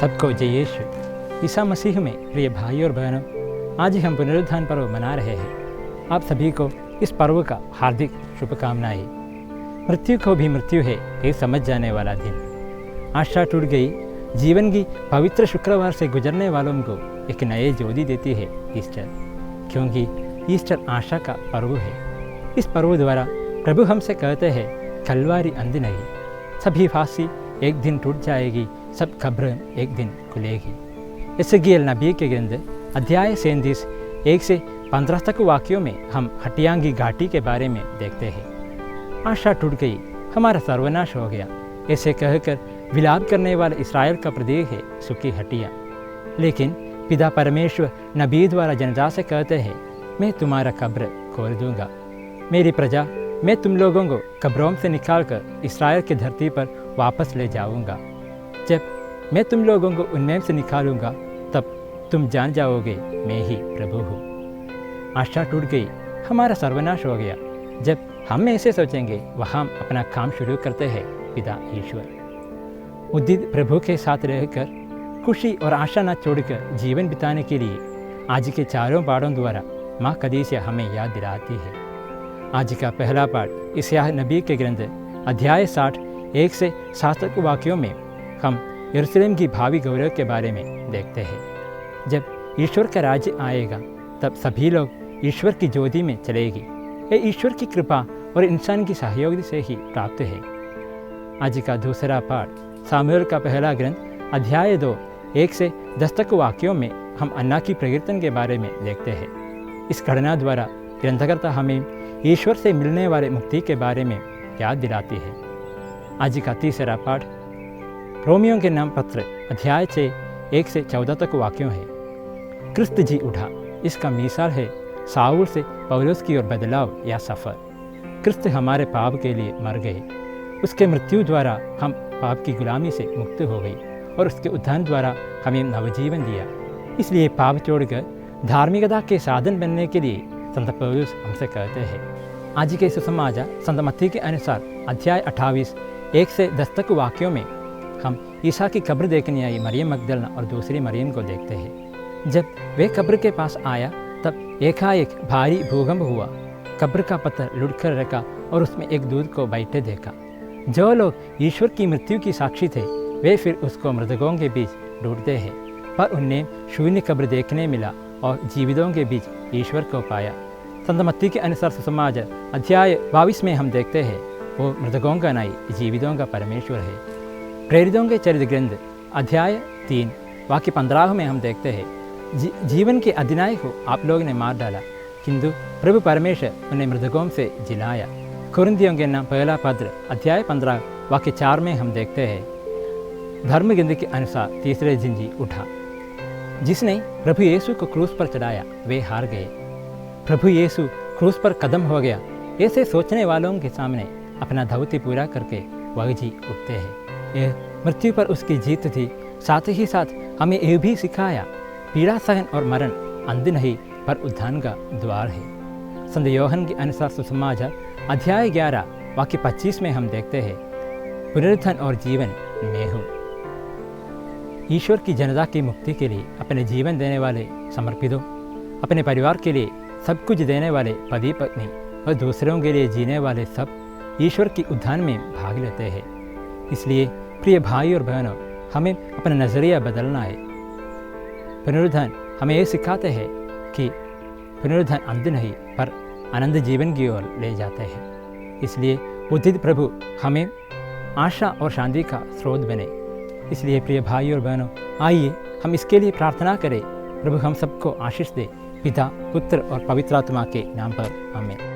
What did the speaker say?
सबको जय यीशु। ईसा मसीह में प्रिय भाई और बहनों, आज हम पुनरुत्थान पर्व मना रहे हैं। आप सभी को इस पर्व का हार्दिक शुभकामनाएं। मृत्यु को भी मृत्यु है ये समझ जाने वाला दिन। आशा टूट गई। जीवन की पवित्र शुक्रवार से गुजरने वालों को एक नए ज्योति देती है ईस्टर, क्योंकि ईस्टर आशा का पर्व है। इस पर्व द्वारा प्रभु हमसे कहते हैं, कलवारी अंत नहीं, सभी फांसी एक दिन टूट जाएगी, सब खबर एक दिन खुलेगी। एसेकिएल नबी के ग्रंथ अध्याय 37 1 से 15 तक वाक्यों में हम हटियां की घाटी के बारे में देखते हैं। आशा टूट गई, हमारा सर्वनाश हो गया, ऐसे कहकर विलाप करने वाले इस्राएल का प्रतीक है सूखी हटियां। लेकिन पिता परमेश्वर नबी द्वारा जनता से कहते हैं, मैं तुम्हारा कब्र खोल दूंगा। मेरी प्रजा, मैं तुम लोगों को कब्रों से निकालकर इस्राएल की धरती पर वापस ले जाऊंगा। जब मैं तुम लोगों को उनमें से निकालूंगा, तब तुम जान जाओगे मैं ही प्रभु हूँ। आशा टूट गई, हमारा सर्वनाश हो गया। जब हम ऐसे सोचेंगे, वह हम अपना काम शुरू करते हैं पिता ईश्वर। उदित प्रभु के साथ रहकर खुशी और आशा न छोड़कर जीवन बिताने के लिए आज के चारों पाठों द्वारा माँ कदीसिया हमें याद दिलाती है। आज का पहला पाठ यशायाह नबी के ग्रंथ अध्याय 60 1 से 7 तक वाक्यों में हम यरूशलेम की भावी गौरव के बारे में देखते हैं। जब ईश्वर का राज्य आएगा, तब सभी लोग ईश्वर की ज्योति में चलेगी। ये ईश्वर की कृपा और इंसान की सहयोग से ही प्राप्त है। आज का दूसरा पाठ सामुएल का पहला ग्रंथ अध्याय 2 1 से 10 तक वाक्यों में हम अन्ना की प्रकीर्तन के बारे में देखते हैं। इस घटना द्वारा ग्रंथकर्ता हमें ईश्वर से मिलने वाले मुक्ति के बारे में याद दिलाती है। आज का तीसरा पाठ रोमियों के नाम पत्र अध्याय 6 1 से 14 तक वाक्यों है। क्रिस्त जी उठा, इसका मिसाल है साउल से पौलुस की ओर बदलाव या सफ़र। क्रिस्त हमारे पाप के लिए मर गए, उसके मृत्यु द्वारा हम पाप की गुलामी से मुक्त हो गए और उसके उत्थान द्वारा हमें नवजीवन दिया। इसलिए पाप छोड़कर धार्मिकता के साधन बनने के लिए संत पौलुस हमसे कहते हैं। आज के सुसमाचार संत मत्ती के अनुसार अध्याय 28 1 से 10 तक वाक्यों में हम ईसा की कब्र देखने आई मरियम मगदलना और दूसरी मरियम को देखते हैं। जब वे कब्र के पास आया, तब एकाएक भारी भूकंप हुआ। कब्र का पत्थर लुढ़कर रखा और उसमें एक दूत को बैठे देखा। जो लोग ईश्वर की मृत्यु की साक्षी थे, वे फिर उसको मृतकों के बीच ढूंढते हैं, पर उन्हें शून्य कब्र देखने मिला और जीवितों के बीच ईश्वर को पाया। संत मत्ती के अनुसार सुसमाचार अध्याय 22 में हम देखते हैं, वो मृतकों का नहीं, जीवितों का परमेश्वर है। प्रेरितों के चरित्र ग्रंथ अध्याय 3 वाक्य 15 में हम देखते हैं, जीवन के अधिनायक को आप लोगों ने मार डाला, किंतु प्रभु परमेश्वर उन्हें मृतकों से जिलाया। कुरिन्थियों के नाम पहला पत्र अध्याय 15 वाक्य 4 में हम देखते हैं, धर्म ग्रंथ के अनुसार तीसरे दिन जी उठा। जिसने प्रभु यीशु को क्रूस पर चढ़ाया, वे हार गए। प्रभु यीशु क्रूस पर कदम हो गया, ऐसे सोचने वालों के सामने अपना दौत्य पूरा करके वह जी उठते हैं। यह मृत्यु पर उसकी जीत थी। साथ ही साथ हमें यह भी सिखाया, पीड़ा सहन और मरण अंत नहीं, पर उत्थान का द्वार है। संत योहन के अनुसार सुसमाचार अध्याय 11 वाक्य 25 में हम देखते हैं, पुनरुत्थान और जीवन मैं हूँ। ईश्वर की जनता की मुक्ति के लिए अपने जीवन देने वाले समर्पितों, अपने परिवार के लिए सब कुछ देने वाले पति पत्नी और दूसरों के लिए जीने वाले सब ईश्वर की उत्थान में भाग लेते हैं। इसलिए प्रिय भाई और बहनों, हमें अपना नज़रिया बदलना है। पुनरुत्थान हमें ये सिखाते हैं कि पुनरुत्थान अंत नहीं, पर आनंद जीवन की ओर ले जाते हैं। इसलिए उदित प्रभु हमें आशा और शांति का स्रोत बने। इसलिए प्रिय भाई और बहनों, आइए हम इसके लिए प्रार्थना करें। प्रभु हम सबको आशीष दे। पिता, पुत्र और पवित्र आत्मा के नाम पर आमीन।